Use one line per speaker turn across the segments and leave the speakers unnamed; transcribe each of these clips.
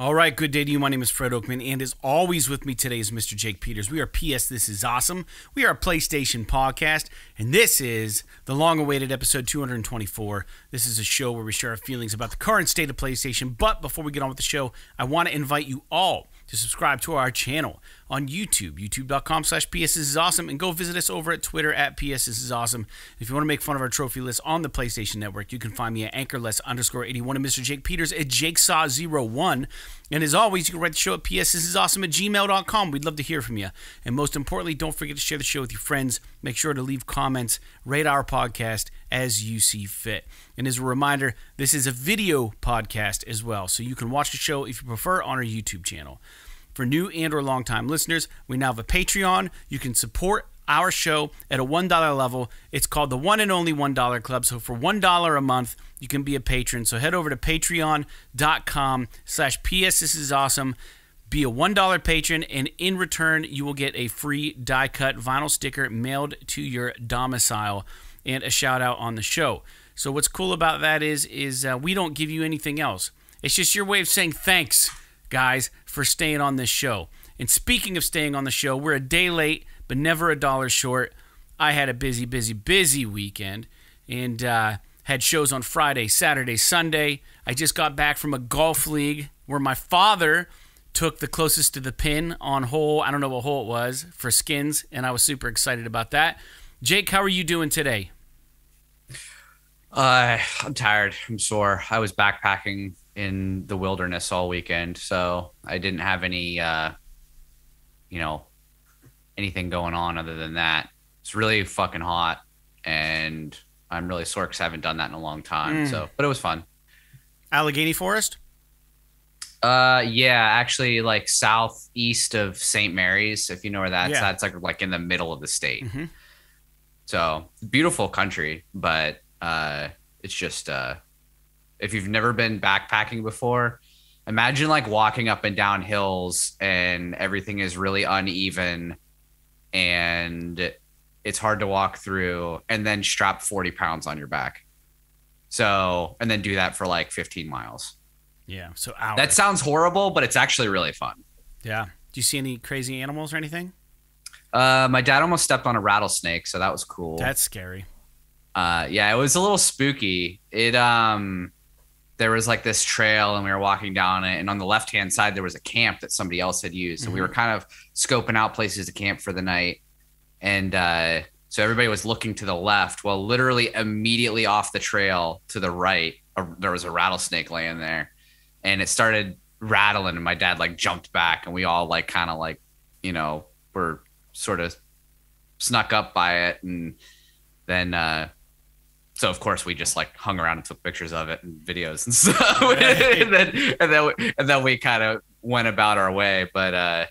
All right, good day to you. My name is Fred Oakman, and as always with me today is Mr. Jake Peters. We are PS This Is Awesome. We are a PlayStation podcast, and this is the long-awaited episode 224. This is a show where we share our feelings about the current state of PlayStation, but before we get on with the show, I want to invite you all to subscribe to our channel on YouTube, youtube.com/PSThisIsAwesome, and go visit us over at Twitter at PSThisIsAwesome. If you want to make fun of our trophy list on the PlayStation Network, you can find me at anchorless_81 and Mr. Jake Peters at JakeSaw01. And as always, you can write the show at PSThisIsAwesome@gmail.com. We'd love to hear from you. And most importantly, don't forget to share the show with your friends. Make sure to leave comments, rate our podcast as you see fit. And as a reminder, this is a video podcast as well, so you can watch the show if you prefer on our YouTube channel. For new and or long-time listeners, we now have a Patreon. You can support our show at a $1 level. It's called the One and Only $1 Club. So for $1 a month, you can be a patron. So head over to patreon.com/PSThisIsAwesome. Be a $1 patron, and in return, you will get a free die-cut vinyl sticker mailed to your domicile and a shout-out on the show. So what's cool about that is we don't give you anything else. It's just your way of saying thanks, guys, for staying on this show. And speaking of staying on the show, we're a day late, but never a dollar short. I had a busy weekend and had shows on Friday, Saturday, Sunday. I just got back from a golf league where my father took the closest to the pin on hole, I don't know what hole it was, for skins, and I was super excited about that. Jake, how are you doing today?
I'm tired. I'm sore. I was backpacking in the wilderness all weekend, so I didn't have any, anything going on other than that. It's really fucking hot, and I'm really sore because I haven't done that in a long time. But it was fun.
Allegheny Forest?
Yeah, actually, like southeast of St. Mary's, if you know where that's. Yeah. That's like in the middle of the state. Mm-hmm. So beautiful country, but it's just if you've never been backpacking before, imagine like walking up and down hills and everything is really uneven and it's hard to walk through, and then strap 40 pounds on your back. So, and then do that for like 15 miles.
Yeah. So hours.
That sounds horrible, but it's actually really fun.
Yeah. Do you see any crazy animals or anything?
My dad almost stepped on a rattlesnake, so that was cool.
That's scary.
Yeah, it was a little spooky. There was like this trail and we were walking down it, and on the left-hand side there was a camp that somebody else had used. So we were kind of scoping out places to camp for the night. And so everybody was looking to the left. Well, literally immediately off the trail to the right, there was a rattlesnake laying there, and it started rattling, and my dad like jumped back, and we all like kind of like, were sort of snuck up by it. And then so of course we just like hung around and took pictures of it and videos and stuff. and then we kind of went about our way. But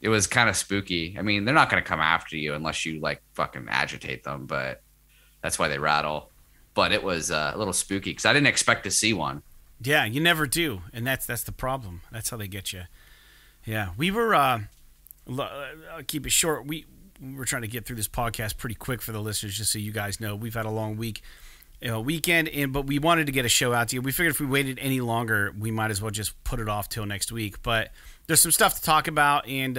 it was kind of spooky. I mean, they're not going to come after you unless you like fucking agitate them, but that's why they rattle. But it was a little spooky because I didn't expect to see one.
Yeah, you never do, and that's the problem. That's how they get you. Yeah, we were. I'll keep it short. We're trying to get through this podcast pretty quick for the listeners, just so you guys know. We've had a long weekend, but we wanted to get a show out to you. We figured if we waited any longer, we might as well just put it off till next week. But there's some stuff to talk about, and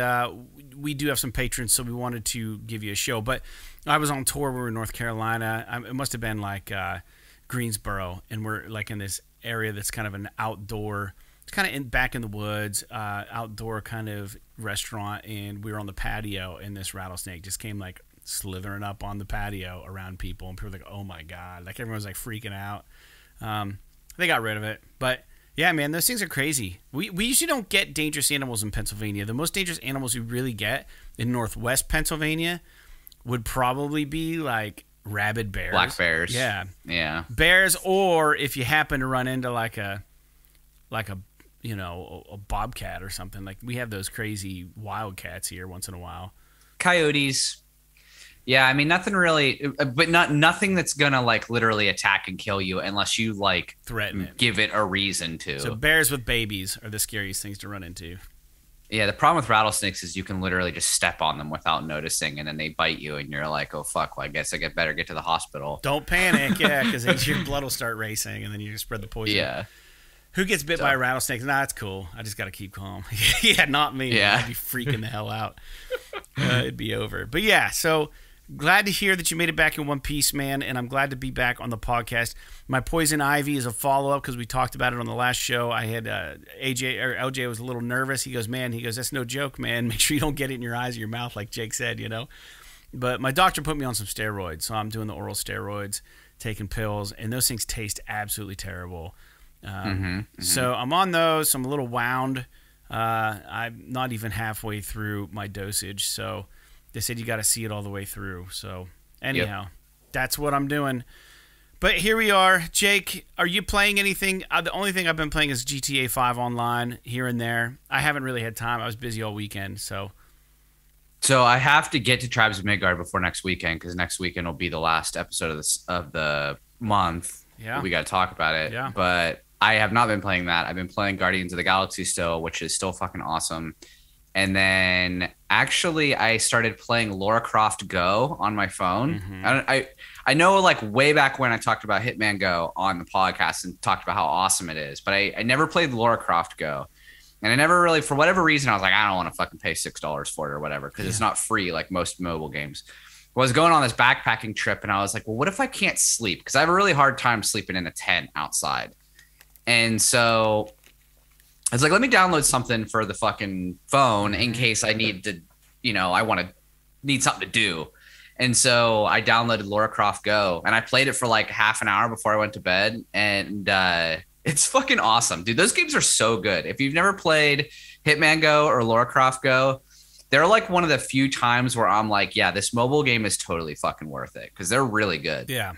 we do have some patrons, so we wanted to give you a show. But I was on tour. We were in North Carolina. It must have been like Greensboro, and we're like in this area that's kind of an outdoor. It's kind of back in the woods, outdoor kind of restaurant, and we were on the patio, and this rattlesnake just came like slithering up on the patio around people, and people were like, "Oh my god!" Like everyone was like freaking out. They got rid of it, but yeah, man, those things are crazy. We usually don't get dangerous animals in Pennsylvania. The most dangerous animals we really get in Northwest Pennsylvania would probably be like rabid bears,
black bears,
yeah, bears, or if you happen to run into like a a bobcat or something. Like we have those crazy wildcats here once in a while.
Coyotes. Yeah, I mean nothing really, but nothing that's gonna like literally attack and kill you unless you like
threaten it,
give it a reason to.
So bears with babies are the scariest things to run into.
Yeah, the problem with rattlesnakes is you can literally just step on them without noticing, and then they bite you, and you're like, oh fuck, well, I guess I better get to the hospital.
Don't panic, yeah, because your blood will start racing, and then you just spread the poison.
Yeah.
Who gets bit by a rattlesnake? Nah, that's cool. I just got to keep calm. Yeah, not me.
Yeah.
I'd be freaking the hell out. It'd be over. But yeah, so glad to hear that you made it back in one piece, man, and I'm glad to be back on the podcast. My poison ivy is a follow-up because we talked about it on the last show. I had LJ was a little nervous. He goes, that's no joke, man. Make sure you don't get it in your eyes or your mouth like Jake said, But my doctor put me on some steroids, so I'm doing the oral steroids, taking pills, and those things taste absolutely terrible. So I'm on those. So I'm a little wound. I'm not even halfway through my dosage, so they said you got to see it all the way through. So anyhow, That's what I'm doing. But here we are. Jake, are you playing anything? The only thing I've been playing is GTA 5 online here and there. I haven't really had time. I was busy all weekend, so
I have to get to Tribes of Midgard before next weekend because next weekend will be the last episode of the month.
Yeah,
we got to talk about it.
Yeah,
but I have not been playing that. I've been playing Guardians of the Galaxy still, which is still fucking awesome. And then actually I started playing Lara Croft Go on my phone. I know like way back when I talked about Hitman Go on the podcast and talked about how awesome it is, but I never played Lara Croft Go. And I never really, for whatever reason, I was like, I don't want to fucking pay $6 for it or whatever because it's not free like most mobile games. I was going on this backpacking trip and I was like, well, what if I can't sleep? Because I have a really hard time sleeping in a tent outside. And so I was like, let me download something for the fucking phone in case I need to, need something to do. And so I downloaded Lara Croft Go and I played it for like half an hour before I went to bed. And it's fucking awesome, dude. Those games are so good. If you've never played Hitman Go or Lara Croft Go, they're like one of the few times where I'm like, yeah, this mobile game is totally fucking worth it because they're really good.
Yeah.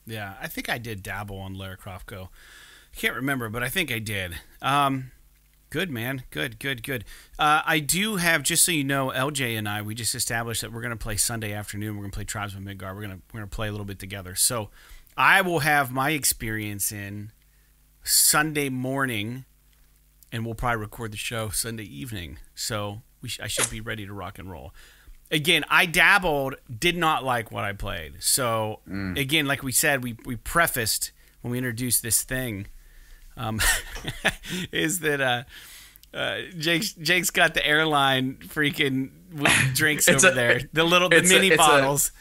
Yeah. I think I did dabble on Lara Croft Go. I can't remember, but I think I did. Good, man. Good. I do have, just so you know, LJ and I, we just established that we're going to play Sunday afternoon. We're going to play Tribes of Midgard. We're going to play a little bit together. So I will have my experience in Sunday morning, and we'll probably record the show Sunday evening. So I should be ready to rock and roll. Again, I dabbled, did not like what I played. So again, like we said, we prefaced when we introduced this thing, is that Jake's got the airline freaking drinks over there, the mini bottles.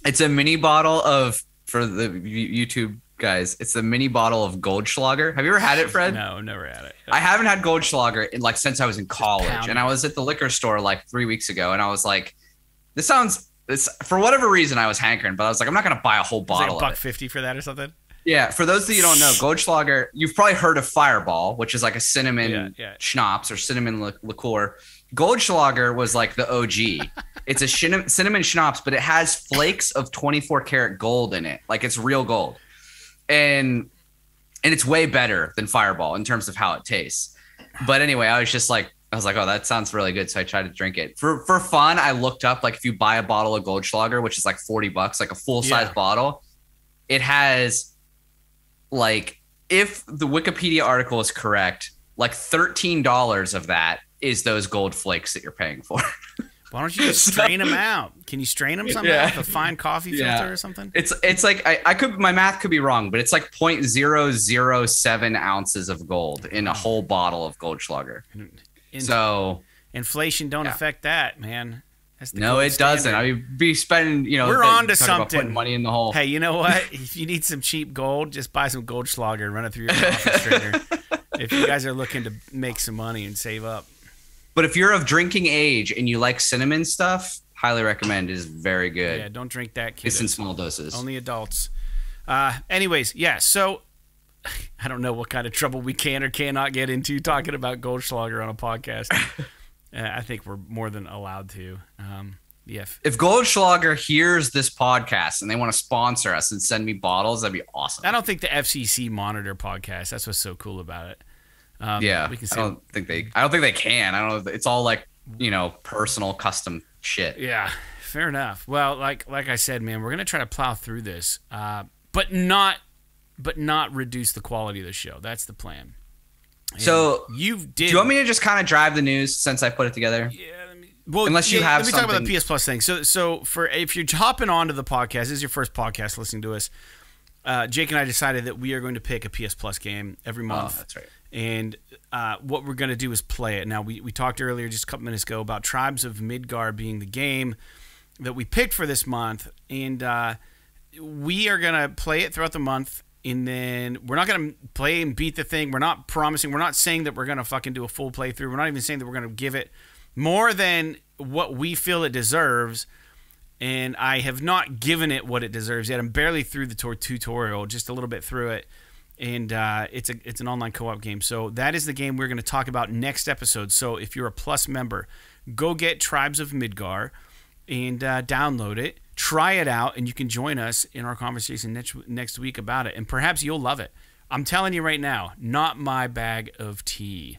It's a mini bottle of, for the YouTube guys, it's a mini bottle of Goldschlager. Have you ever had it, Fred?
No, never had it.
I haven't had Goldschlager since I was in college, and I was at the liquor store like 3 weeks ago, and I was like, this for whatever reason I was hankering, but I was like, I'm not gonna buy a whole bottle.
Like $1.50 for that or something.
Yeah, for those of you who don't know, Goldschlager, you've probably heard of Fireball, which is like a cinnamon schnapps or cinnamon liqueur. Goldschlager was like the OG. It's a cinnamon schnapps, but it has flakes of 24 karat gold in it. Like it's real gold. And it's way better than Fireball in terms of how it tastes. But anyway, I was like, oh, that sounds really good. So I tried to drink it. For fun, I looked up, like if you buy a bottle of Goldschlager, which is like $40, like a full-size bottle, it has, like, if the Wikipedia article is correct, like $13 of that is those gold flakes that you're paying for.
Why don't you just strain them out? Can you strain them somehow with a fine coffee filter or something?
It's like I could, my math could be wrong, but it's like 0.007 ounces of gold in a whole bottle of Goldschlager. So
inflation don't affect that, man.
No, it doesn't. I'd be spending,
we're on to something.
Putting money in the hole.
Hey, you know what? If you need some cheap gold, just buy some Goldschlager and run it through your coffee strainer. If you guys are looking to make some money and save up.
But if you're of drinking age and you like cinnamon stuff, highly recommend. It is very good.
Yeah, don't drink that, kid.
It's in small doses.
Only adults. Anyways, yeah, so I don't know what kind of trouble we can or cannot get into talking about Goldschlager on a podcast. I think we're more than allowed to. If
Goldschlager hears this podcast and they want to sponsor us and send me bottles, that'd be awesome.
I don't think the FCC monitor podcast. That's what's so cool about it.
We can I don't think they can. I don't know. It's all like, personal custom shit.
Yeah, fair enough. Well, like I said, man, we're gonna try to plow through this, but not reduce the quality of the show. That's the plan. And
so do you want me to just kind of drive the news since I put it together?
Yeah.
Unless you have
let me talk about the PS Plus thing. So if you're hopping onto the podcast, this is your first podcast listening to us. Jake and I decided that we are going to pick a PS Plus game every month.
Oh, that's right.
And what we're going to do is play it. Now, we talked earlier, just a couple minutes ago, about Tribes of Midgard being the game that we picked for this month. And we are going to play it throughout the month. And then we're not going to play and beat the thing. We're not promising. We're not saying that we're going to fucking do a full playthrough. We're not even saying that we're going to give it more than what we feel it deserves. And I have not given it what it deserves yet. I'm barely through the tutorial, just a little bit through it. And it's an online co-op game. So that is the game we're going to talk about next episode. So if you're a Plus member, go get Tribes of Midgard and download it. Try it out, and you can join us in our conversation next week about it. And perhaps you'll love it. I'm telling you right now, not my bag of tea.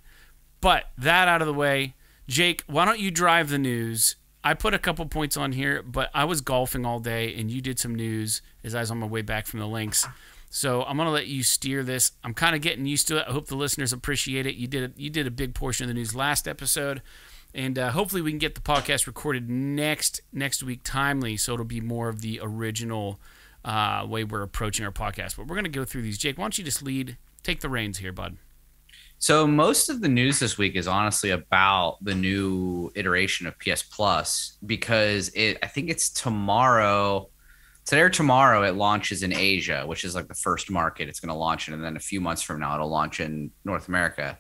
But that out of the way, Jake, why don't you drive the news? I put a couple points on here, but I was golfing all day, and you did some news as I was on my way back from the links. So I'm going to let you steer this. I'm kind of getting used to it. I hope the listeners appreciate it. You did a big portion of the news last episode, and hopefully we can get the podcast recorded next week timely, so it'll be more of the original way we're approaching our podcast. But we're going to go through these. Jake, why don't you just take the reins here, bud?
So most of the news this week is honestly about the new iteration of PS Plus, because I think it's tomorrow. Today or tomorrow, it launches in Asia, which is like the first market it's going to launch in, and then a few months from now, it'll launch in North America.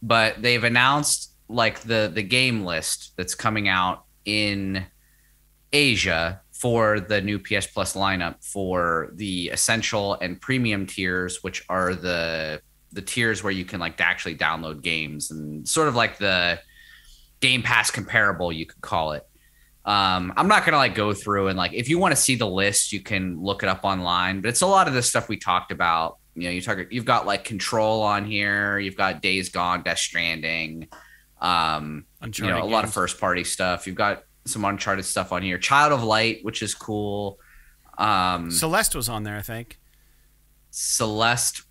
But they've announced like the game list that's coming out in Asia for the new PS Plus lineup for the essential and premium tiers, which are the tiers where you can like actually download games, and sort of like the Game Pass comparable, you could call it. I'm not gonna like go through and like, if you want to see the list, you can look it up online, but it's a lot of the stuff we talked about. You know, you've got like Control on here, you've got Days Gone, Death Stranding, Uncharted, you know, a lot of first party stuff. You've got some Uncharted stuff on here, Child of Light, which is cool.
Celeste was on there, I think.
Celeste,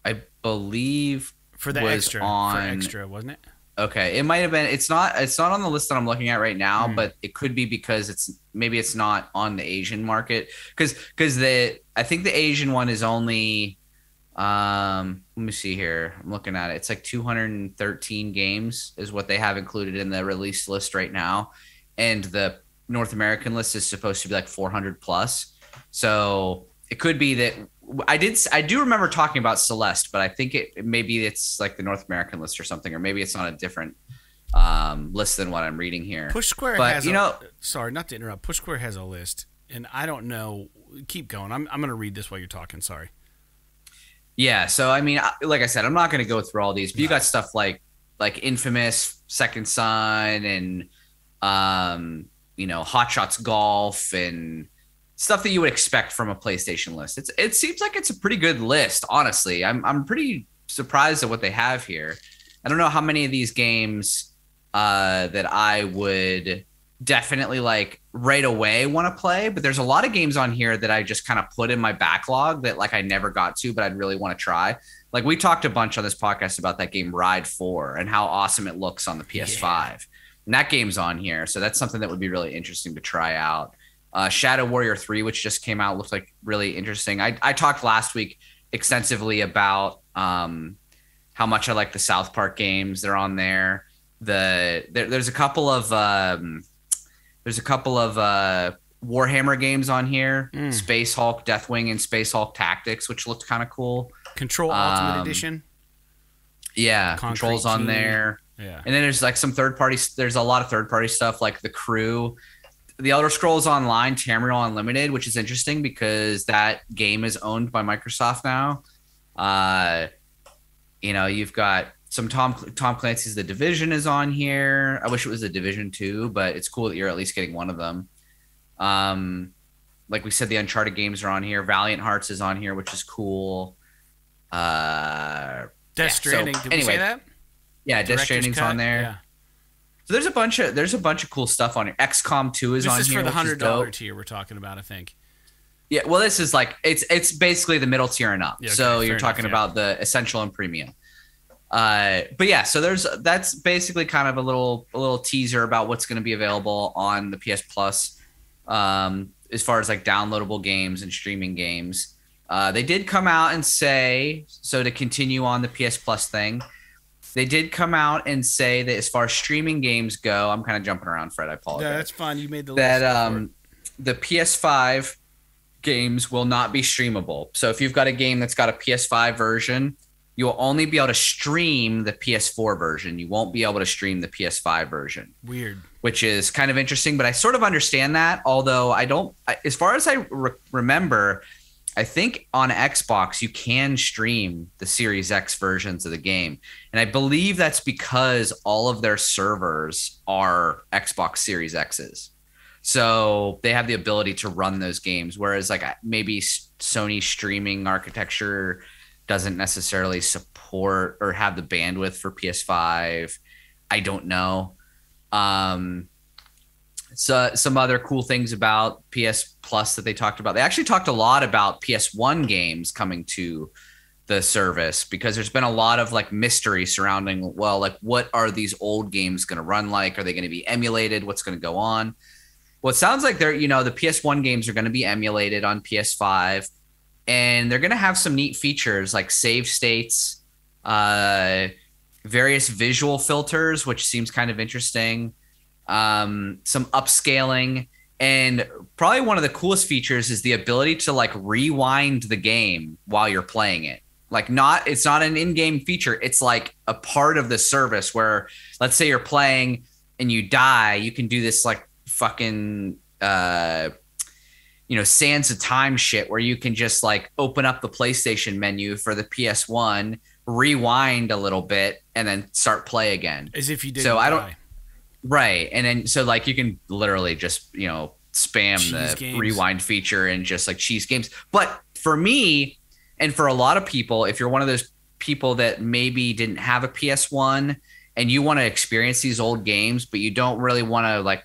I believe,
for the extra, wasn't it?
Okay, it might have been. It's not on the list that I'm looking at right now, but it could be because it's not on the Asian market, because I think the Asian one is only let me see here. I'm looking at it. It's like 213 games is what they have included in the release list right now, and the North American list is supposed to be like 400 plus. So it could be that I do remember talking about Celeste, but I think maybe it's like the North American list or something, or maybe it's on a different list than what I'm reading here.
Push Square has sorry, not to interrupt. Push Square has a list, and I don't know. Keep going. I'm going to read this while you're talking. Sorry.
Yeah. So I mean, like I said, I'm not going to go through all these, but you got stuff like Infamous, Second Son, and Hot Shots Golf, and stuff that you would expect from a PlayStation list. It seems like it's a pretty good list, honestly. I'm pretty surprised at what they have here. I don't know how many of these games that I would definitely like right away want to play, but there's a lot of games on here that I just kind of put in my backlog that like I never got to, but I'd really want to try. Like we talked a bunch on this podcast about that game Ride 4 and how awesome it looks on the PS5. Yeah. And that game's on here, so that's something that would be really interesting to try out. Shadow Warrior 3, which just came out, looked like really interesting. I talked last week extensively about how much I like the South Park games. They're on there. There's a couple of Warhammer games on here. Space Hulk, Deathwing, and Space Hulk Tactics, which looked kind of cool.
Control Ultimate Edition.
Yeah, Control's on there.
Yeah,
and then there's like some third party. There's a lot of third party stuff like The Crew. The Elder Scrolls Online, Tamriel Unlimited, which is interesting because that game is owned by Microsoft now. You've got some Tom Clancy's The Division is on here. I wish it was The Division 2, but it's cool that you're at least getting one of them. Like we said, the Uncharted games are on here. Valiant Hearts is on here, which is cool.
Death Stranding. Did we say that?
Yeah, Death Stranding's on there. Yeah. So there's a bunch of cool stuff on here. XCOM 2 is on here.
This is for the $100 tier we're talking about, I think.
Yeah, well, this is like it's basically the middle tier and up. Yeah, okay, so you're talking about the essential and premium. But yeah, so that's basically kind of a little teaser about what's going to be available on the PS Plus, as far as like downloadable games and streaming games. They did come out and say, so to continue on the PS Plus thing, they did come out and say that as far as streaming games go, I'm kind of jumping around, Fred. I apologize.
Yeah, that's fine. You made the
list.
That
the PS5 games will not be streamable. So if you've got a game that's got a PS5 version, you'll only be able to stream the PS4 version. You won't be able to stream the PS5 version.
Weird.
Which is kind of interesting, but I sort of understand that. Although I don't, as far as I remember, I think on Xbox, you can stream the Series X versions of the game. And I believe that's because all of their servers are Xbox Series X's. So they have the ability to run those games. Whereas like maybe Sony streaming architecture doesn't necessarily support or have the bandwidth for PS5. I don't know. So some other cool things about PS Plus that they talked about. They actually talked a lot about PS1 games coming to the service because there's been a lot of like mystery surrounding, well, like what are these old games going to run like? Are they going to be emulated? What's going to go on? Well, it sounds like they're, the PS1 games are going to be emulated on PS5 and they're going to have some neat features like save states, various visual filters, which seems kind of interesting. Some upscaling, and probably one of the coolest features is the ability to like rewind the game while you're playing it. Like it's not an in-game feature. It's like a part of the service where let's say you're playing and you die, you can do this like fucking, Sands of Time shit where you can just like open up the PlayStation menu for the PS1, rewind a little bit and then start play again.
As if you didn't die.
Right. And then so like you can literally just, spam cheese the games. Rewind feature and just like cheese games. But for me and for a lot of people, if you're one of those people that maybe didn't have a PS1 and you want to experience these old games, but you don't really want to like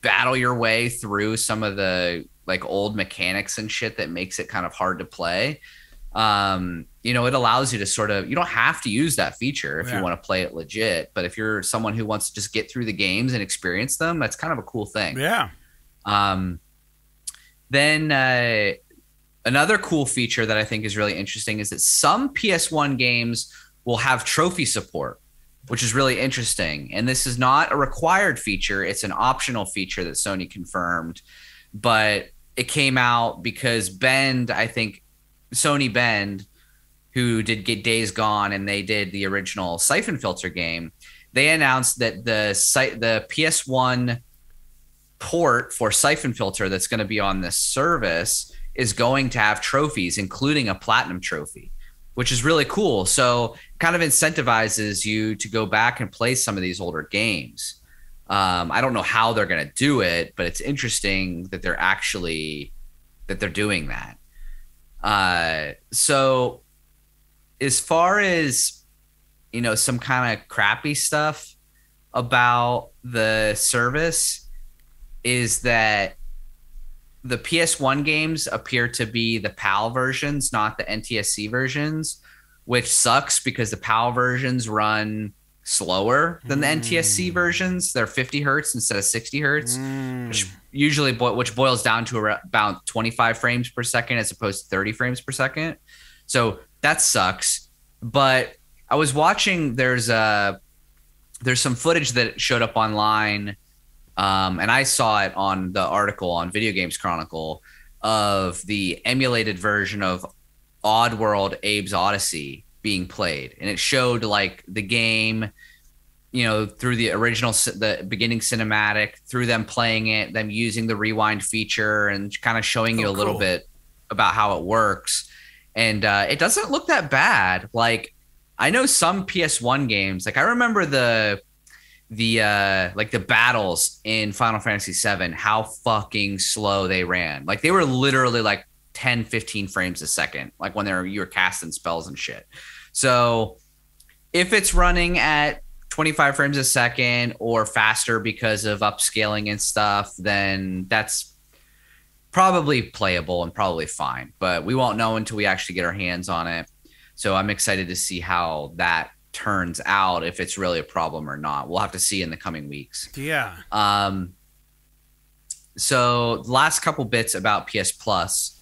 battle your way through some of the like old mechanics and shit that makes it kind of hard to play. It allows you to sort of, you don't have to use that feature if you want to play it legit, but if you're someone who wants to just get through the games and experience them, that's kind of a cool thing.
Yeah.
Then another cool feature that I think is really interesting is that some PS1 games will have trophy support, which is really interesting. And this is not a required feature. It's an optional feature that Sony confirmed, but it came out because Sony Bend, who did get Days Gone and they did the original Siphon Filter game, they announced that the PS1 port for Siphon Filter that's going to be on this service is going to have trophies, including a platinum trophy, which is really cool. So kind of incentivizes you to go back and play some of these older games. I don't know how they're going to do it, but it's interesting that they're doing that. So as far as, some kind of crappy stuff about the service is that the PS1 games appear to be the PAL versions, not the NTSC versions, which sucks because the PAL versions run slower than the NTSC versions. They're 50 hertz instead of 60 hertz, which boils down to about 25 frames per second as opposed to 30 frames per second. So that sucks. But I was watching, there's some footage that showed up online, and I saw it on the article on Video Games Chronicle of the emulated version of Oddworld Abe's Odyssey being played. And it showed like the game, through the beginning cinematic, through them playing it, them using the rewind feature and kind of showing you a little bit about how it works. And it doesn't look that bad. Like I know some PS1 games, like I remember the battles in Final Fantasy VII, how fucking slow they ran. Like they were literally like 10, 15 frames a second, like when you were casting spells and shit. So if it's running at 25 frames a second or faster because of upscaling and stuff, then that's probably playable and probably fine, but we won't know until we actually get our hands on it. So I'm excited to see how that turns out, if it's really a problem or not. We'll have to see in the coming weeks.
Yeah.
So last couple bits about PS Plus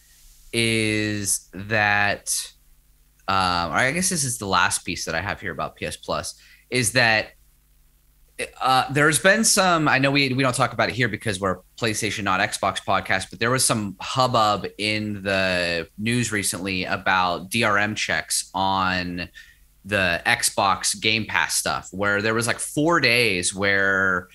is that, I guess this is the last piece that I have here about PS Plus, is that there's been some, I know we don't talk about it here because we're a PlayStation, not Xbox podcast, but there was some hubbub in the news recently about DRM checks on the Xbox Game Pass stuff, where there was like 4 days where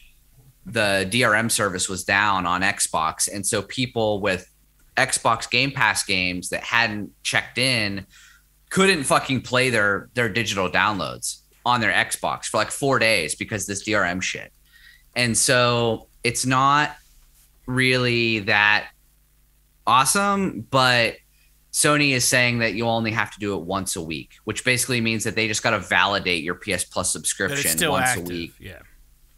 the DRM service was down on Xbox. And so people with Xbox Game Pass games that hadn't checked in couldn't fucking play their digital downloads on their Xbox for like 4 days because this DRM shit. And so it's not really that awesome, but Sony is saying that you only have to do it once a week, which basically means that they just got to validate your PS Plus subscription once a week.
Yeah.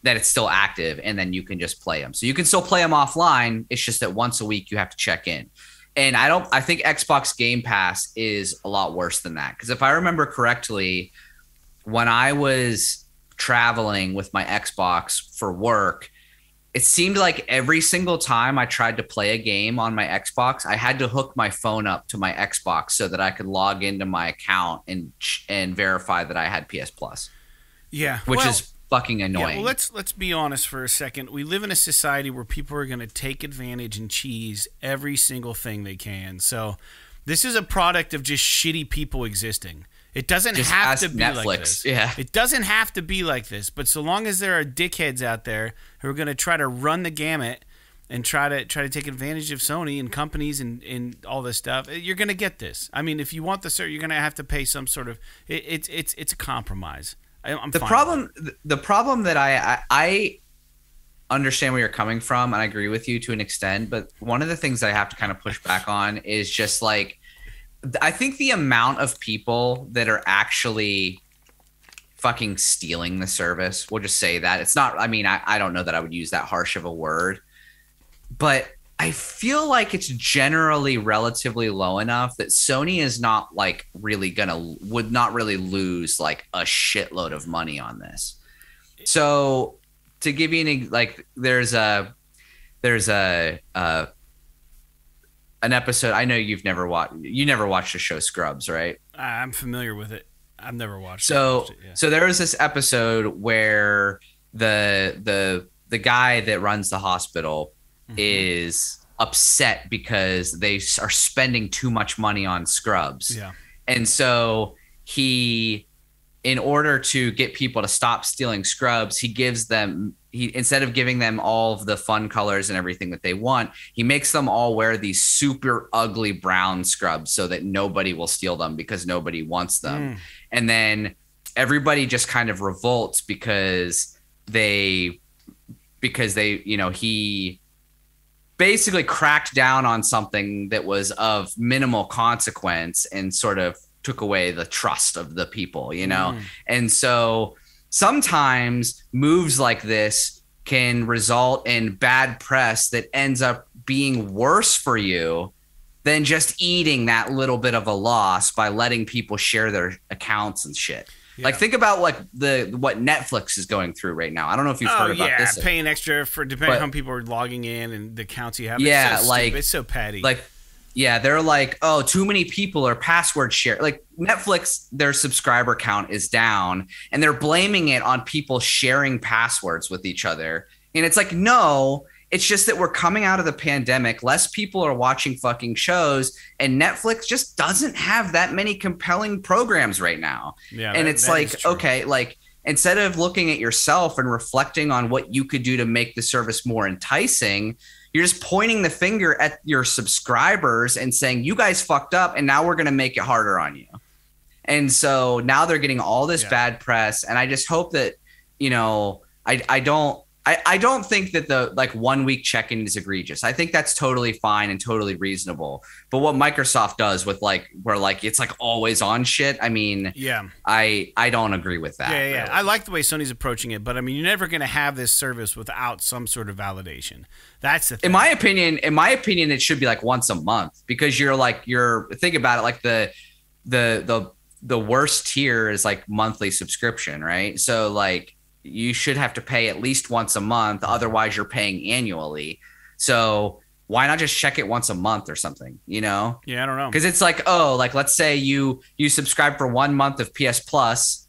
That it's still active, and then you can just play them. So you can still play them offline. It's just that once a week you have to check in. And I think Xbox Game Pass is a lot worse than that. Because if I remember correctly, when I was traveling with my Xbox for work, it seemed like every single time I tried to play a game on my Xbox, I had to hook my phone up to my Xbox so that I could log into my account and verify that I had PS Plus.
Yeah.
Which is fucking annoying.
Yeah, well, let's be honest for a second. We live in a society where people are going to take advantage and cheese every single thing they can. So this is a product of just shitty people existing. It doesn't have to be
Netflix.
Like this.
Yeah.
It doesn't have to be like this. But so long as there are dickheads out there who are going to try to run the gamut and try to take advantage of Sony and companies and all this stuff, you're going to get this. I mean, if you want the cert, you're going to have to pay some sort of. It's a compromise. The
problem that I understand where you're coming from, and I agree with you to an extent, but one of the things that I have to kind of push back on is just like, I think the amount of people that are actually fucking stealing the service, we'll just say that. It's not, I mean, I don't know that I would use that harsh of a word, but I feel like it's generally relatively low enough that Sony is not like really would not really lose like a shitload of money on this. So to give you there's an episode. I know you never watched the show Scrubs, right?
I'm familiar with it. I've never watched it. Yeah.
So there was this episode where the guy that runs the hospital is upset because they are spending too much money on scrubs.
Yeah.
And so he, in order to get people to stop stealing scrubs, he instead of giving them all of the fun colors and everything that they want, he makes them all wear these super ugly brown scrubs so that nobody will steal them because nobody wants them. And then everybody just kind of revolts because he basically cracked down on something that was of minimal consequence and sort of took away the trust of the people, you know? And so sometimes moves like this can result in bad press that ends up being worse for you than just eating that little bit of a loss by letting people share their accounts and shit. Yeah. Like, think about like what Netflix is going through right now. I don't know if you've heard about this.
Paying extra for depending on how people are logging in and the accounts you have.
Yeah,
it's so stupid. It's so petty.
Like, yeah, they're like, oh, too many people are password share. Like Netflix, their subscriber count is down, and they're blaming it on people sharing passwords with each other. And it's like, no. It's just that we're coming out of the pandemic. Less people are watching fucking shows, and Netflix just doesn't have that many compelling programs right now. Yeah, and it's like, okay, like instead of looking at yourself and reflecting on what you could do to make the service more enticing, you're just pointing the finger at your subscribers and saying, you guys fucked up, and now we're going to make it harder on you. And so now they're getting all this bad press. And I just hope that, you know, I don't think that the like 1 week check-in is egregious. I think that's totally fine and totally reasonable. But what Microsoft does with like where like it's like always on shit, I mean, I don't agree with that.
Yeah. Really. I like the way Sony's approaching it, but I mean, you're never going to have this service without some sort of validation. That's the thing.
In my opinion, it should be like once a month, because think about it, like the worst tier is like monthly subscription, right? So like you should have to pay at least once a month. Otherwise, you're paying annually. So why not just check it once a month or something, you know?
Yeah, I don't know.
Because it's like, oh, like let's say you subscribe for 1 month of PS Plus,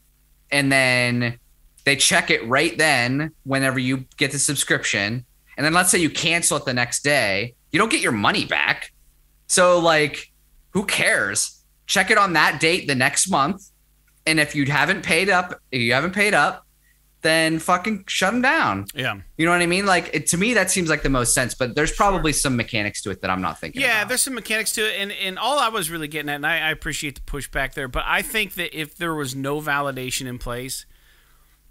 and then they check it right then whenever you get the subscription, and then let's say you cancel it the next day, you don't get your money back. So like, who cares? Check it on that date the next month, and if you haven't paid up, then fucking shut them down.
Yeah.
You know what I mean? Like, to me, that seems like the most sense, but there's probably some mechanics to it that I'm not thinking about.
Yeah, there's some mechanics to it, and all I was really getting at, and I appreciate the pushback there, but I think that if there was no validation in place,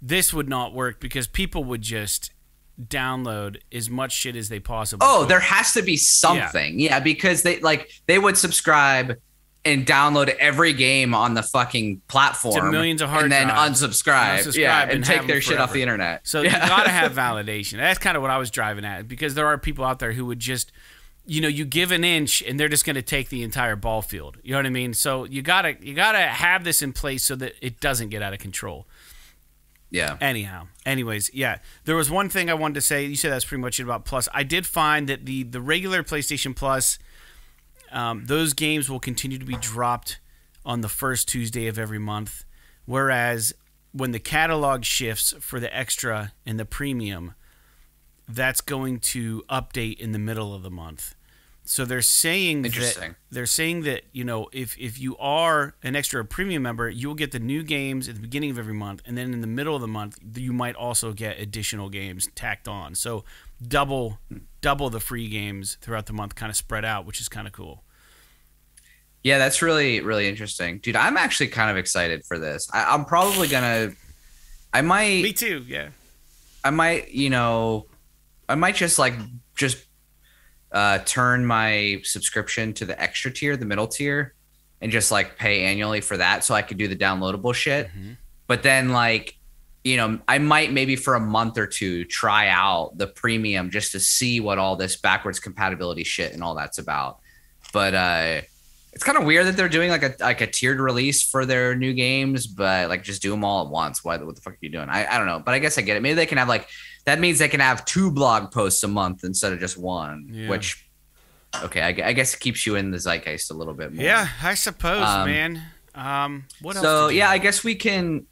this would not work because people would just download as much shit as they possibly could.
There has to be something. Yeah, because they would subscribe and download every game on the fucking platform
to millions of hard
and then
drives,
unsubscribe. Yeah, and take their shit off the internet.
So you gotta have validation. That's kind of what I was driving at, because there are people out there who would just, you give an inch and they're just going to take the entire ball field. You know what I mean? So you gotta have this in place so that it doesn't get out of control.
Yeah.
Anyways, yeah. There was one thing I wanted to say. You said that's pretty much it about Plus. I did find that the regular PlayStation Plus, those games will continue to be dropped on the first Tuesday of every month, whereas when the catalog shifts for the extra and the premium, that's going to update in the middle of the month. So they're saying that if you are an extra or premium member, you will get the new games at the beginning of every month, and then in the middle of the month you might also get additional games tacked on. So double the free games throughout the month, kind of spread out, which is kind of cool.
Yeah, that's really, really interesting. Dude, I'm actually kind of excited for this. I'm probably gonna Me
too, yeah.
I might just turn my subscription to the extra tier, the middle tier, and just like pay annually for that so I could do the downloadable shit. Mm-hmm. But then I might maybe for a month or two try out the premium just to see what all this backwards compatibility shit and all that's about. But it's kind of weird that they're doing like a tiered release for their new games, but like just do them all at once. What the fuck are you doing? I don't know, but I guess I get it. Maybe they can have that means they can have 2 blog posts a month instead of just one, which, okay, I guess it keeps you in the zeitgeist a little bit more.
Yeah, I suppose, man. What else?
So yeah, I guess we can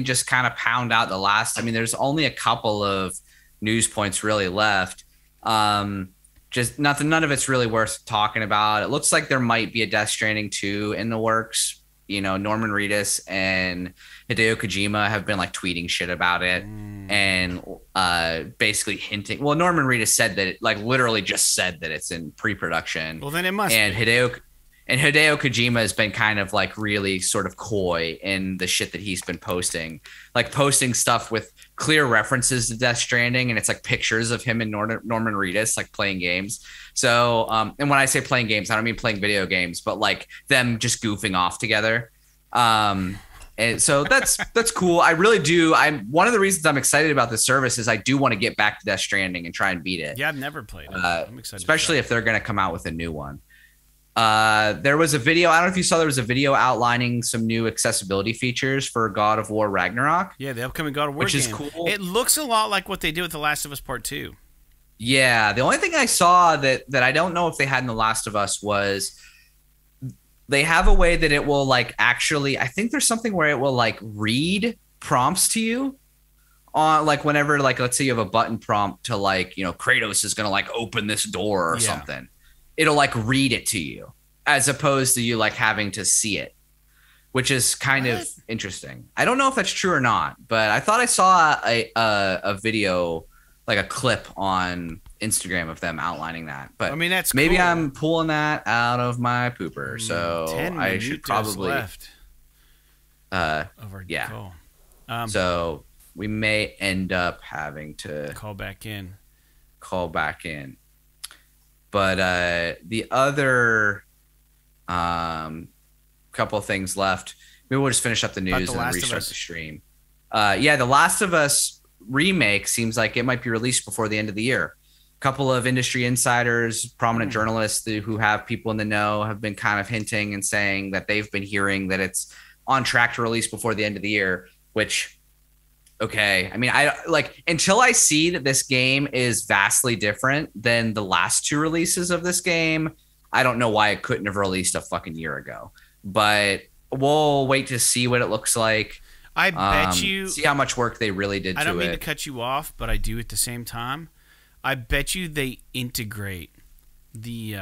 just kind of pound out the last. I mean, there's only a couple of news points really left. Just nothing. None of it's really worth talking about. It looks like there might be a Death Stranding 2 in the works. Norman Reedus and Hideo Kojima have been like tweeting shit about it and basically hinting. Well, Norman Reedus said that it literally just said that it's in pre-production.
Well, then it must.
And Hideo Kojima has been kind of like really sort of coy in the shit that he's been posting, like posting stuff with clear references to Death Stranding, and it's like pictures of him and Norman Reedus like playing games. So, and when I say playing games, I don't mean playing video games, but like them just goofing off together. And so that's cool. I really do. One of the reasons I'm excited about this service is I do want to get back to Death Stranding and try and beat it.
Yeah, I've never played it. I'm excited,
especially if they're going to come out with a new one. There was a video. I don't know if you saw. There was a video outlining some new accessibility features for God of War Ragnarok.
Yeah, the upcoming God of War,
which
game.
Is cool.
It looks a lot like what they did with The Last of Us Part 2.
Yeah, the only thing I saw that I don't know if they had in The Last of Us was they have a way that it will like actually. I think there's something where it will like read prompts to you on like whenever like let's say you have a button prompt to like Kratos is gonna like open this door or something. It'll like read it to you as opposed to you like having to see it, which is kind of interesting. I don't know if that's true or not, but I thought I saw a video, like a clip on Instagram of them outlining that. But
I mean, that's
maybe
cool.
I'm pulling that out of my pooper. So
10
I should probably
left.
Yeah. So we may end up having to
call back in.
But the other couple of things left. Maybe we'll just finish up the news and then restart the stream. The Last of Us remake seems like it might be released before the end of the year. A couple of industry insiders, prominent journalists who have people in the know have been kind of hinting and saying that they've been hearing that it's on track to release before the end of the year, which okay. I mean, I like until I see that this game is vastly different than the last two releases of this game, I don't know why it couldn't have released a fucking year ago. But we'll wait to see what it looks like.
I bet you
see how much work they really did to it.
I don't mean to cut you off, but I do at the same time. I bet you they integrate the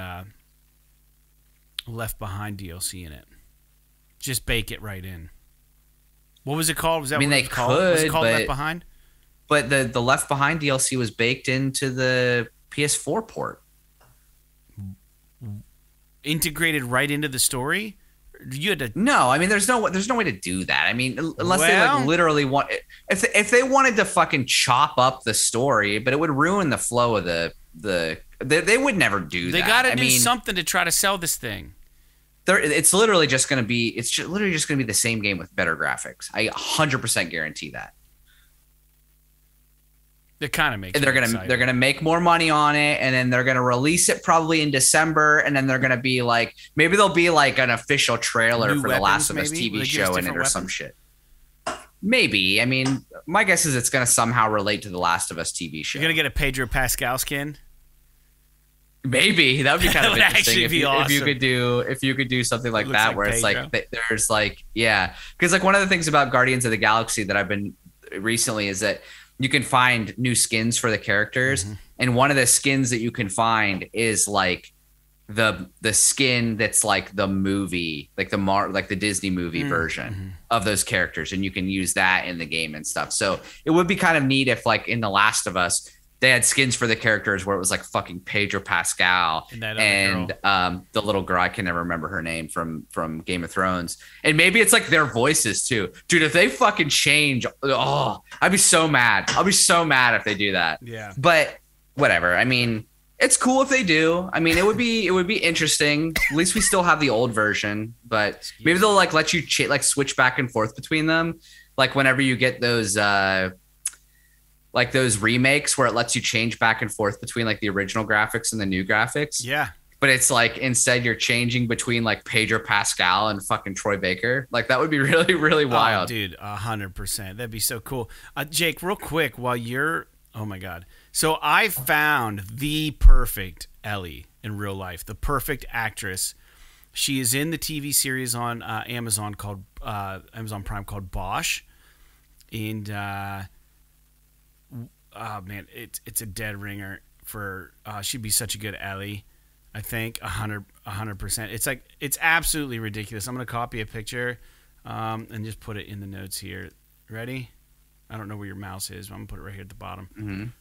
Left Behind DLC in it. Just bake it right in. What was it called? Was that what it was called? Was it called Left Behind?
But the Left Behind DLC was baked into the PS4 port.
Integrated right into the story? You had to...
No, I mean there's no way to do that. I mean, unless they like literally want, if they wanted to fucking chop up the story, but it would ruin the flow of they would never do that.
They got to do something to try to sell this thing.
It's literally just going to be the same game with better graphics. I 100% guarantee that.
It kind of makes.
And they're gonna make more money on it, and then they're gonna release it probably in December, and then they're gonna be like, maybe there'll be like an official trailer for the Last of Us TV show in it or some shit. Maybe. I mean, my guess is it's gonna somehow relate to the Last of Us TV show.
You're gonna get a Pedro Pascal skin.
Maybe that would be kind of interesting
awesome.
if you could do something like that, where it's like there's like because like one of the things about Guardians of the Galaxy that I've been recently is that you can find new skins for the characters, and one of the skins that you can find is like the skin that's like the movie, like the Disney movie version of those characters, and you can use that in the game and stuff. So it would be kind of neat if like in The Last of Us they had skins for the characters where it was like fucking Pedro Pascal and the little girl, I can never remember her name from Game of Thrones. And maybe it's like their voices too. Dude, if they fucking change, I'd be so mad. I'll be so mad if they do that.
Yeah.
But whatever. I mean, it's cool if they do. I mean, it would be interesting. At least we still have the old version, but maybe they'll like let you like switch back and forth between them. Like whenever you get those like those remakes where it lets you change back and forth between like the original graphics and the new graphics.
Yeah.
But it's like instead you're changing between like Pedro Pascal and fucking Troy Baker. Like that would be really, really wild.
Oh, dude, 100%. That'd be so cool. Jake, real quick, while you're, oh my God. So I found the perfect Ellie in real life, the perfect actress. She is in the TV series on Amazon Prime called Bosch. And, oh man, it's a dead ringer for she'd be such a good Ellie. I think 100%. It's like it's absolutely ridiculous. I'm gonna copy a picture and just put it in the notes here. Ready? I don't know where your mouse is, but I'm gonna put it right here at the bottom.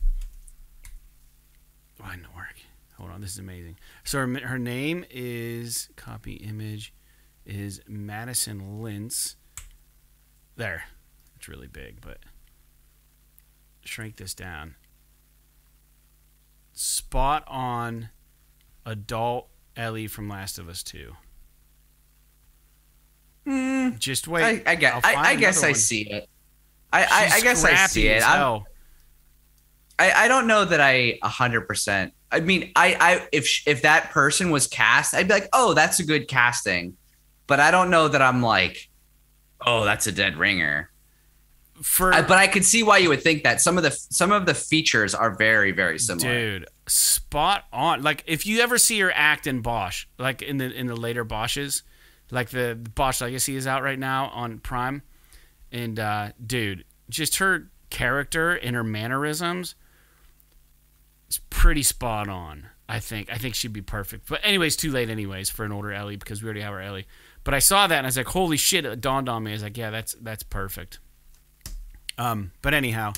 Why didn't it work? Hold on, this is amazing. So her name is copy image is Madison Lintz. There, it's really big, but. Shrink this down. Spot on adult Ellie from Last of Us 2. Just wait.
I guess I see it. I guess I see it. I don't know that I 100%. I mean, if that person was cast, I'd be like, oh, that's a good casting. But I don't know that I'm like, oh, that's a dead ringer. But I could see why you would think that some of the features are very, very similar.
Dude, spot on. Like if you ever see her act in Bosch, like in the later Bosches, like the Bosch Legacy is out right now on Prime, and dude, just her character and her mannerisms is pretty spot on. I think she'd be perfect. But anyways, too late anyways for an older Ellie because we already have our Ellie. But I saw that and I was like, holy shit! It dawned on me. I was like, yeah, that's perfect. But anyhow,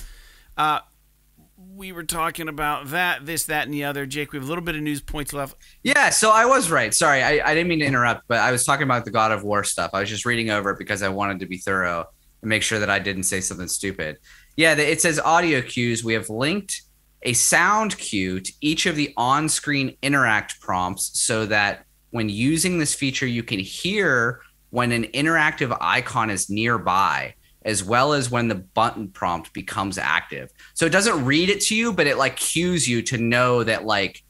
we were talking about this, that, and the other. Jake, we have a little bit of news points left.
Yeah, so I was right. Sorry, I didn't mean to interrupt, but I was talking about the God of War stuff. I was just reading over it because I wanted to be thorough and make sure that I didn't say something stupid. Yeah, it says audio cues. We have linked a sound cue to each of the on-screen interact prompts so that when using this feature, you can hear when an interactive icon is nearby, as well as when the button prompt becomes active. So it doesn't read it to you, but it like cues you to know that like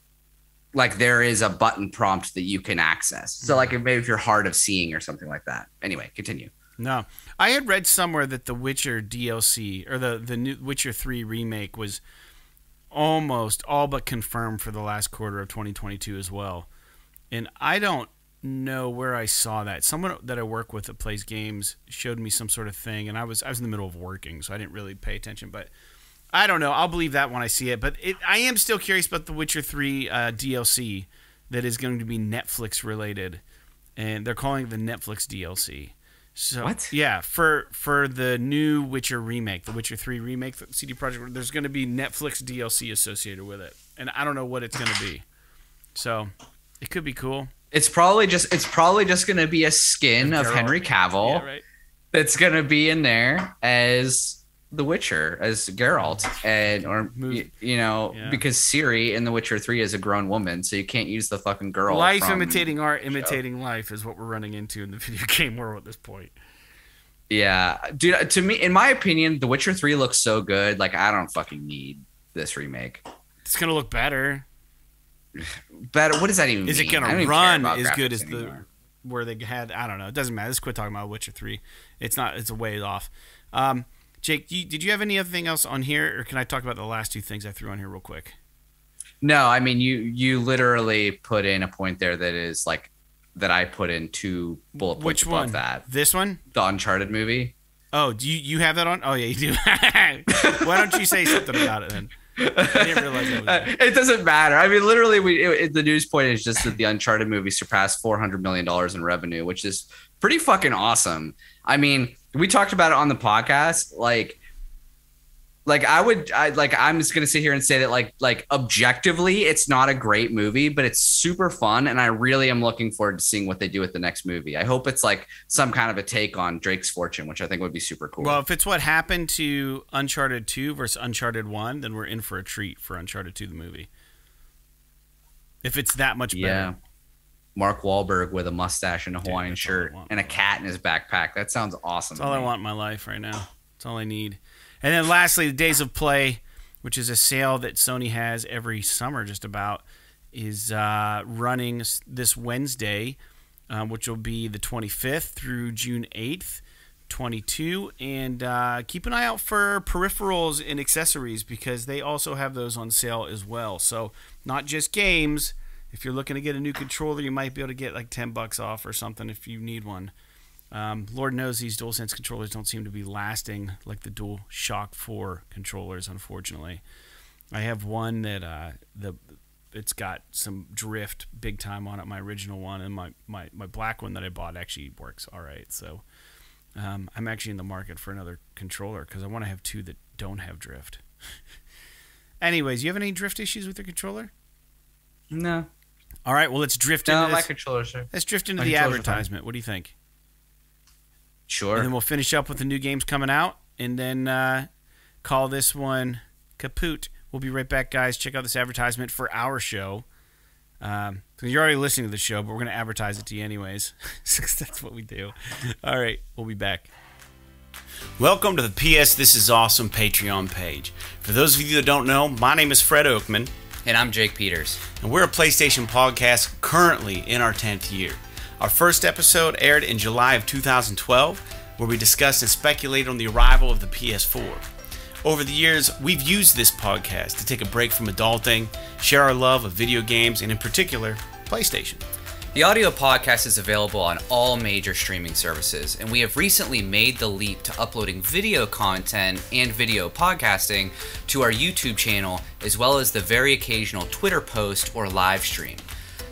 there is a button prompt that you can access. So like maybe if you're hard of seeing or something like that. Anyway, continue.
No. I had read somewhere that the Witcher DLC, or the new Witcher 3 remake, was almost all but confirmed for the last quarter of 2022 as well. And I don't know where I saw that. Someone that I work with that plays games showed me some sort of thing, and I was in the middle of working, so I didn't really pay attention. But I don't know. I'll believe that when I see it. But I am still curious about the Witcher 3 DLC that is going to be Netflix related, and they're calling it the Netflix DLC. So,
what?
Yeah, for the new Witcher remake, the Witcher 3 remake, the CD Projekt, there's going to be Netflix DLC associated with it, and I don't know what it's going to be. So, it could be cool.
It's probably just going to be a skin of Henry Cavill that's going to be in there as The Witcher, as Geralt, because Ciri in The Witcher 3 is a grown woman, so you can't use the fucking girl.
Life imitating art, imitating life is what we're running into in the video game world at this point. Yeah,
dude. To me, in my opinion, The Witcher 3 looks so good. Like, I don't fucking need this remake.
It's gonna look better.
Better? What does that even mean?
Is it gonna run as good as where they had? I don't know. It doesn't matter. Let's quit talking about Witcher 3. It's not. It's a ways off. Jake, did you have anything else on here, or can I talk about the last two things I threw on here real quick?
No, I mean you literally put in a point there that is like that I put in 2 bullet points.
Which one?
That.
This one?
The Uncharted movie.
Oh, do you have that on? Oh yeah, you do. Why don't you say something about it then? I didn't realize
it doesn't matter. I mean, literally, the news point is just that the Uncharted movie surpassed $400 million in revenue, which is pretty fucking awesome. I mean, we talked about it on the podcast. I'm just gonna sit here and say that like objectively, it's not a great movie, but it's super fun, and I really am looking forward to seeing what they do with the next movie. I hope it's like some kind of a take on Drake's Fortune, which I think would be super cool.
Well, if it's what happened to Uncharted 2 versus Uncharted 1, then we're in for a treat for Uncharted 2 the movie. If it's that much better.
Yeah. Mark Wahlberg with a mustache and a Hawaiian shirt and a cat in his backpack. That sounds awesome.
That's all I want in my life right now. That's all I need. And then lastly, the Days of Play, which is a sale that Sony has every summer just about, is running this Wednesday, which will be the 25th through June 8th, 22. And keep an eye out for peripherals and accessories because they also have those on sale as well. So not just games. If you're looking to get a new controller, you might be able to get like $10 off or something if you need one. Lord knows these DualSense controllers don't seem to be lasting like the DualShock 4 controllers, unfortunately. I have one that it's got some drift big time on it, my original one, and my black one that I bought actually works all right. So I'm actually in the market for another controller because I want to have 2 that don't have drift. Anyways, you have any drift issues with your controller?
No.
All right, well, let's drift into this.
My controller, sir.
Let's drift into the advertisement. What do you think?
Sure.
And then we'll finish up with the new games coming out and then call this one kaput. We'll be right back, guys. Check out this advertisement for our show. So you're already listening to the show, but we're going to advertise it to you anyways. That's what we do. All right, we'll be back. Welcome to the PS This Is Awesome Patreon page. For those of you that don't know, my name is Fred Oakman.
And I'm Jake Peters.
And we're a PlayStation podcast currently in our 10th year. Our first episode aired in July of 2012, where we discussed and speculated on the arrival of the PS4. Over the years, we've used this podcast to take a break from adulting, share our love of video games, and in particular, PlayStation.
The audio podcast is available on all major streaming services, and we have recently made the leap to uploading video content and video podcasting to our YouTube channel, as well as the very occasional Twitter post or live stream.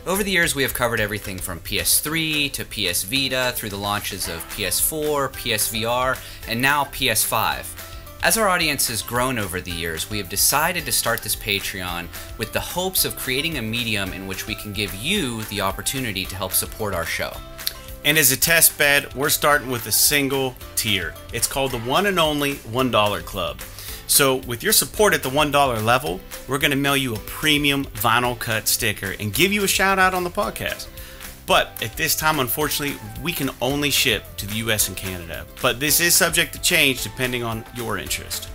Over the years, we have covered everything from PS3 to PS Vita through the launches of PS4, PSVR, and now PS5. As our audience has grown over the years, we have decided to start this Patreon with the hopes of creating a medium in which we can give you the opportunity to help support our show.
And as a test bed, we're starting with a single tier. It's called the one and only $1 Club. So with your support at the $1 level, we're going to mail you a premium vinyl cut sticker and give you a shout out on the podcast. But at this time, unfortunately, we can only ship to the US and Canada. But this is subject to change depending on your interest.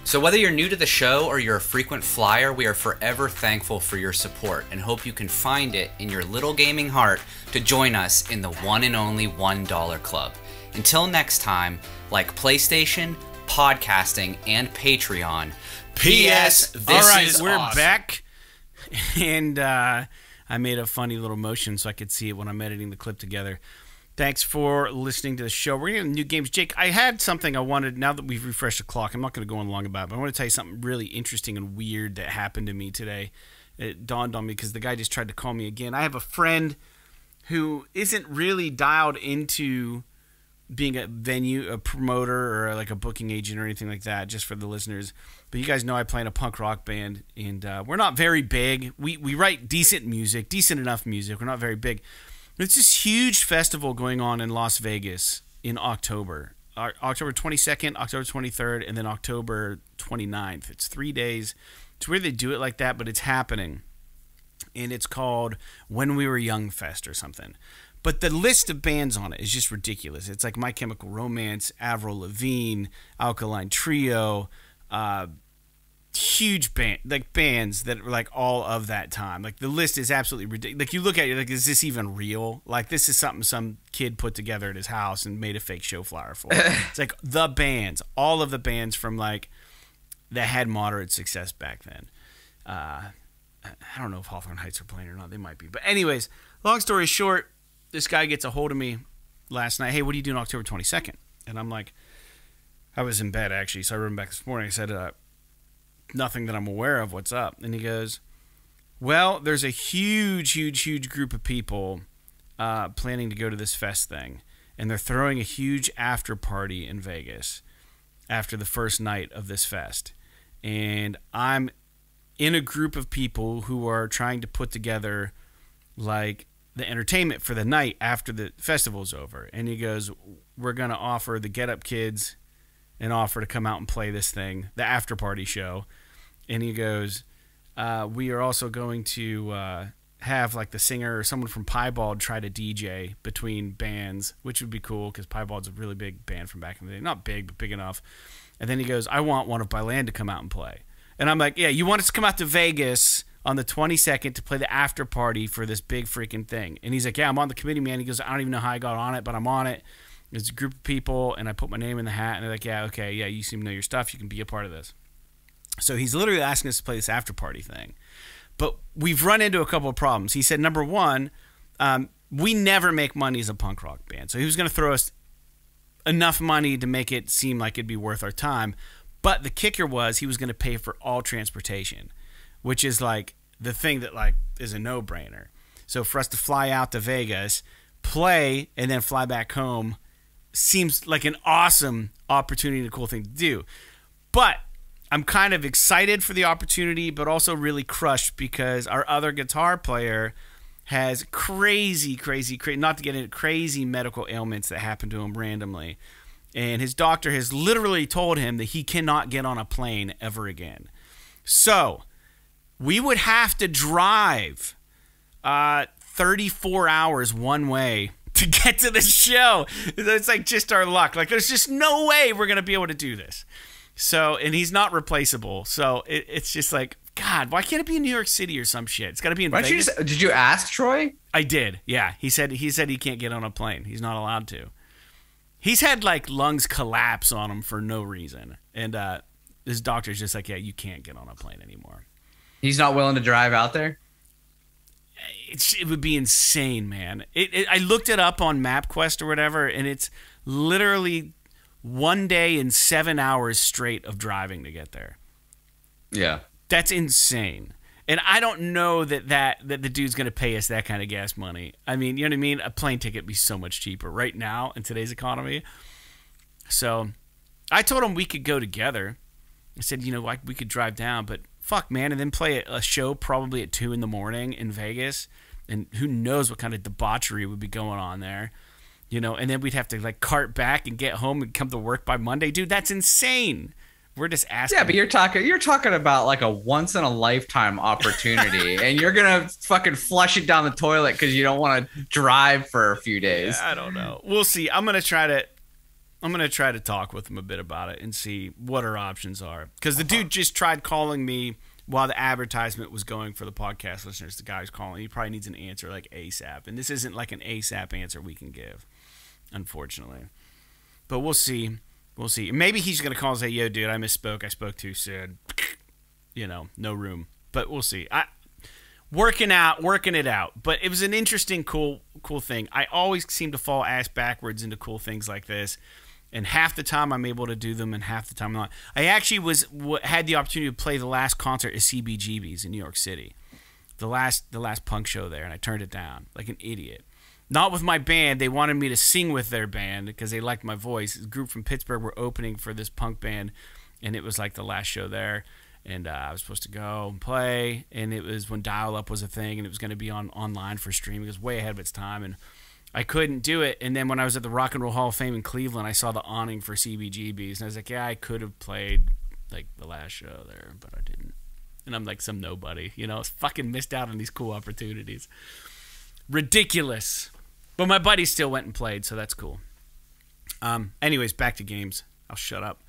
So whether you're new to the show or you're a frequent flyer, we are forever thankful for your support and hope you can find it in your little gaming heart to join us in the one and only $1 Club. Until next time, like PlayStation, podcasting, and Patreon. P.S. This
All right,
is
we're
awesome.
back. And I made a funny little motion so I could see it when I'm editing the clip together. Thanks for listening to the show. We're going to new games. Jake, I had something I wanted, now that we've refreshed the clock, I'm not going to go on long about it, but I want to tell you something really interesting and weird that happened to me today. It dawned on me because the guy just tried to call me again. I have a friend who isn't really dialed into being a promoter or like a booking agent or anything like that, just for the listeners. But you guys know I play in a punk rock band, and we're not very big. We write decent music, decent enough music. We're not very big. It's this huge festival going on in Las Vegas in October. October 22nd, October 23rd, and then October 29th. It's 3 days. It's weird they do it like that, but it's happening. And it's called When We Were Young Fest or something. But the list of bands on it is just ridiculous. It's like My Chemical Romance, Avril Lavigne, Alkaline Trio, huge band, like bands that were like all of that time. Like the list is absolutely ridiculous. Like you look at it, like, is this even real? Like this is something some kid put together at his house and made a fake show flyer for. It's like the bands, all of the bands from like that had moderate success back then. I don't know if Hawthorne Heights are playing or not. They might be. But anyways, long story short, this guy gets a hold of me last night. Hey, what are you doing October 22nd? And I'm like, I was in bed actually, so I wrote him back this morning. I said, nothing that I'm aware of. What's up? And he goes, well, there's a huge group of people planning to go to this fest thing. And they're throwing a huge after party in Vegas after the first night of this fest. And I'm in a group of people who are trying to put together like the entertainment for the night after the festival's over. And he goes, we're going to offer the Get Up Kids an offer to come out and play this thing, the after party show. And he goes, we are also going to have like the singer or someone from Piebald try to DJ between bands, which would be cool because Piebald's a really big band from back in the day. Not big, but big enough. And then he goes, I want one of by Land to come out and play. And I'm like, yeah, you want us to come out to Vegas on the 22nd to play the after party for this big freaking thing. And he's like, yeah, I'm on the committee, man. He goes, I don't even know how I got on it, but I'm on it. There's a group of people, and I put my name in the hat, and they're like, yeah, okay, yeah, you seem to know your stuff. You can be a part of this. So he's literally asking us to play this after party thing. But we've run into a couple of problems. He said, number one, we never make money as a punk rock band. So he was going to throw us enough money to make it seem like it'd be worth our time. But the kicker was he was going to pay for all transportation, which is like the thing that like is a no-brainer. So for us to fly out to Vegas, play, and then fly back home seems like an awesome opportunity and a cool thing to do. But I'm kind of excited for the opportunity, but also really crushed because our other guitar player has crazy, not to get into crazy medical ailments that happen to him randomly. And his doctor has literally told him that he cannot get on a plane ever again. So we would have to drive 34 hours one way to get to the show. It's like just our luck. Like there's just no way we're going to be able to do this. So, and he's not replaceable. So it's just like, God, why can't it be in New York City or some shit? It's got to be in Vegas.
Did you ask Troy?
I did. Yeah. He said he can't get on a plane. He's not allowed to. He's had like lungs collapse on him for no reason. And his doctor's just like, yeah, you can't get on a plane anymore.
He's not willing to drive out there?
It would be insane, man. I looked it up on MapQuest or whatever, and it's literally 1 day and 7 hours straight of driving to get there.
Yeah.
That's insane. And I don't know that the dude's going to pay us that kind of gas money. I mean, you know what I mean? A plane ticket would be so much cheaper right now in today's economy. So I told him we could go together. I said, you know, like we could drive down, but fuck, man, and then play a show probably at 2 a.m. in Vegas. And who knows what kind of debauchery would be going on there. You know, and then we'd have to like cart back and get home and come to work by Monday. Dude, that's insane. We're just asking.
Yeah, but you're talking about like a once in a lifetime opportunity, and you're gonna fucking flush it down the toilet because you don't want to drive for a few days.
Yeah, I don't know. We'll see. I'm gonna try to talk with him a bit about it and see what our options are. Because the dude just tried calling me while the advertisement was going for the podcast listeners. The guy's calling. He probably needs an answer like ASAP, and this isn't like an ASAP answer we can give, unfortunately. But we'll see. We'll see. Maybe he's going to call and say, yo, dude, I misspoke. I spoke too soon. No room. But we'll see. Working it out. But it was an interesting, cool thing. I always seem to fall ass backwards into cool things like this. And half the time I'm able to do them, and half the time I'm not. I actually had the opportunity to play the last concert at CBGB's in New York City. The last punk show there, and I turned it down like an idiot. Not with my band. They wanted me to sing with their band because they liked my voice. A group from Pittsburgh were opening for this punk band, and it was like the last show there. And I was supposed to go and play, and it was when dial-up was a thing, and it was going to be online for streaming. It was way ahead of its time, and I couldn't do it. And then when I was at the Rock and Roll Hall of Fame in Cleveland, I saw the awning for CBGB's, and I was like, yeah, I could have played like the last show there, but I didn't. And I'm like some nobody, I fucking missed out on these cool opportunities. Ridiculous. But my buddy still went and played, so that's cool. Anyways, back to games. I'll shut up.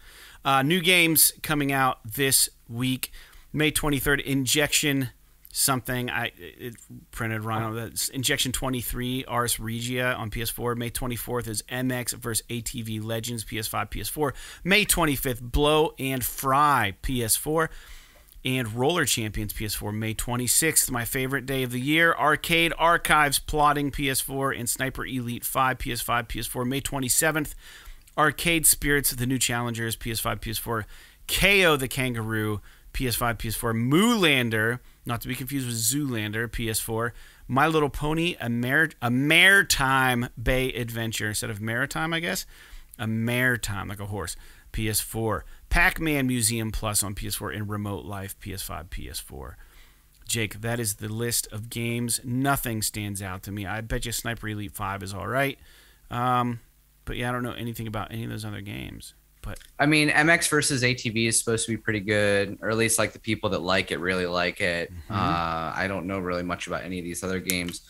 New games coming out this week. May 23rd, Injection something. It printed wrong. That's Injection 23, Ars Regia on PS4. May 24th is MX vs. ATV Legends, PS5, PS4. May 25th, Blow and Fry, PS4. And Roller Champions, PS4. May 26th, my favorite day of the year, Arcade Archives Plotting, PS4. And Sniper Elite 5, PS5, PS4. May 27th, Arcade Spirits, The New Challengers, PS5, PS4. KO the Kangaroo, PS5, PS4. Moolander, not to be confused with Zoolander, PS4. My Little Pony, a Maritime Bay Adventure. Instead of Maritime, I guess. A Maritime, like a horse. PS4. Pac-Man Museum Plus on PS4. And Remote Life, PS5, PS4. Jake, that is the list of games. Nothing stands out to me. I bet you Sniper Elite 5 is all right. But yeah, I don't know anything about any of those other games. But
I mean, MX versus ATV is supposed to be pretty good, or at least like the people that like it really like it. Mm-hmm. I don't know really much about any of these other games.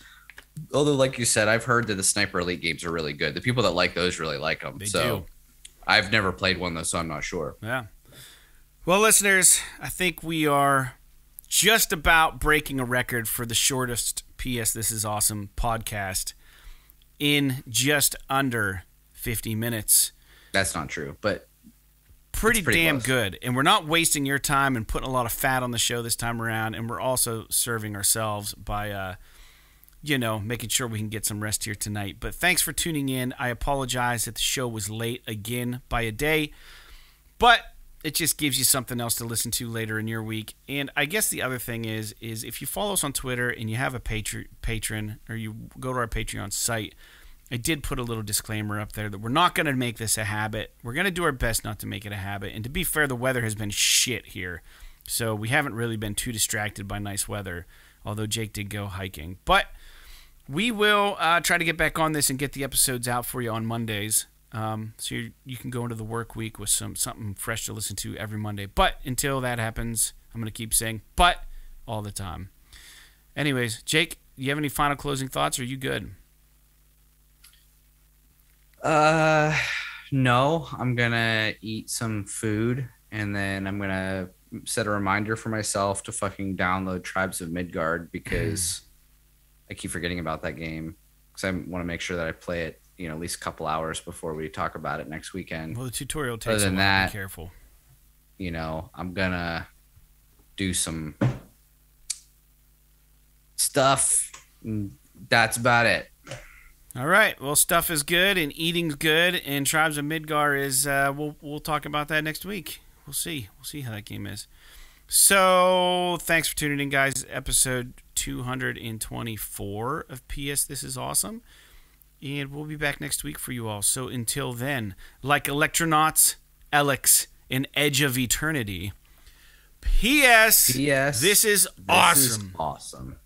Although, like you said, I've heard that the Sniper Elite games are really good. The people that like those really like them.
They do.
I've never played one though, so I'm not sure.
Yeah. Well, listeners, I think we are just about breaking a record for the shortest PS This Is Awesome podcast in just under 50 minutes.
That's not true, but
pretty damn
close.
Good. And we're not wasting your time and putting a lot of fat on the show this time around. And we're also serving ourselves by, making sure we can get some rest here tonight. But thanks for tuning in. I apologize that the show was late again by a day, but it just gives you something else to listen to later in your week. And I guess the other thing is if you follow us on Twitter and you have a patron or you go to our Patreon site, I did put a little disclaimer up there that we're not going to make this a habit. We're going to do our best not to make it a habit. And to be fair, the weather has been shit here. So we haven't really been too distracted by nice weather, although Jake did go hiking. But we will try to get back on this and get the episodes out for you on Mondays. So you can go into the work week with something fresh to listen to every Monday. But until that happens, I'm going to keep saying but all the time. Anyways, Jake, do you have any final closing thoughts, or are you good?
No, I'm gonna eat some food, and then I'm gonna set a reminder for myself to fucking download Tribes of Midgard, because I keep forgetting about that game, because I want to make sure that I play it, at least a couple hours before we talk about it next weekend.
Well, the tutorial takes a while. Be careful.
I'm gonna do some stuff. That's about it.
All right. Well, stuff is good and eating's good, and Tribes of Midgard is. We'll talk about that next week. We'll see. We'll see how that game is. So thanks for tuning in, guys. Episode 224 of PS This Is Awesome, and we'll be back next week for you all. So until then, like Electronauts, Alex, and Edge of Eternity. P.S.
This is
awesome.
Awesome.